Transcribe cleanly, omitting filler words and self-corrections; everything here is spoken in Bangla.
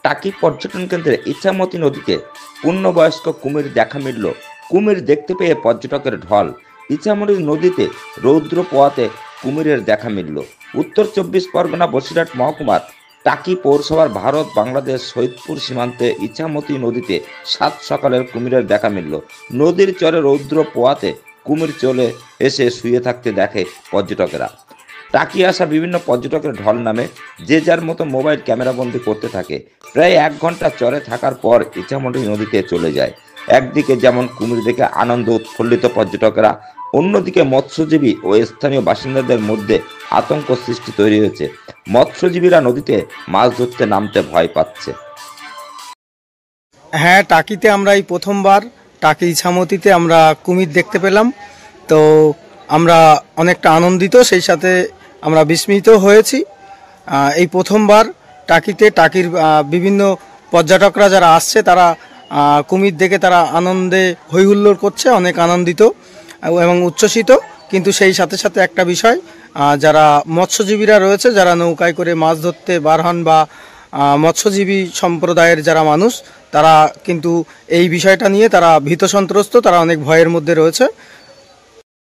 টাকি পর্যটন কেন্দ্রে ইছামতি নদীতে পূর্ণবয়স্ক কুমির দেখা মিলল। কুমির দেখতে পেয়ে পর্যটকের ঢল। ইছামতি নদীতে রৌদ্র পোয়াতে কুমিরের দেখা মিলল। উত্তর 24 পরগনা বসিরহাট মহকুমার টাকি পৌরসভার ভারত বাংলাদেশ সৈয়দপুর সীমান্তে ইছামতি নদীতে সাত সকালের কুমিরের দেখা মিলল। নদীর চরে রৌদ্র পোয়াতে কুমির চলে এসে শুয়ে থাকতে দেখে পর্যটকেরা। টাকি আসা বিভিন্ন পর্যটকের ঢল নামে যে যার মতো মোবাইল ক্যামেরাবন্দি করতে থাকে। প্রায় 1 ঘন্টা চরে থাকার পর ইছামতি নদীতে চলে যায়। একদিকে যেমন কুমির দেখে আনন্দ উৎফুল্লিত পর্যটকেরা, অন্যদিকে মৎস্যজীবী ও স্থানীয় বাসিন্দাদের মধ্যে আতঙ্ক সৃষ্টি তৈরি হয়েছে। মৎস্যজীবীরা নদীতে মাছ ধরতে নামতে ভয় পাচ্ছে। হ্যাঁ, টাকিতে আমরা এই প্রথমবার টাকি ইছামতিতে আমরা কুমির দেখতে পেলাম। তো আমরা অনেকটা আনন্দিত, সেই সাথে আমরা বিস্মিত হয়েছি। এই প্রথমবার টাকির বিভিন্ন পর্যটকরা যারা আসছে তারা কুমির দেখে তারা আনন্দে হৈহুল্লোড় করছে, অনেক আনন্দিত এবং উচ্ছ্বসিত। কিন্তু সেই সাথে সাথে একটা বিষয়, যারা মৎস্যজীবীরা রয়েছে, যারা নৌকায় করে মাছ ধরতে বার হন বা মৎস্যজীবী সম্প্রদায়ের যারা মানুষ, তারা কিন্তু এই বিষয়টা নিয়ে তারা ভীত সন্ত্রস্ত, তারা অনেক ভয়ের মধ্যে রয়েছে।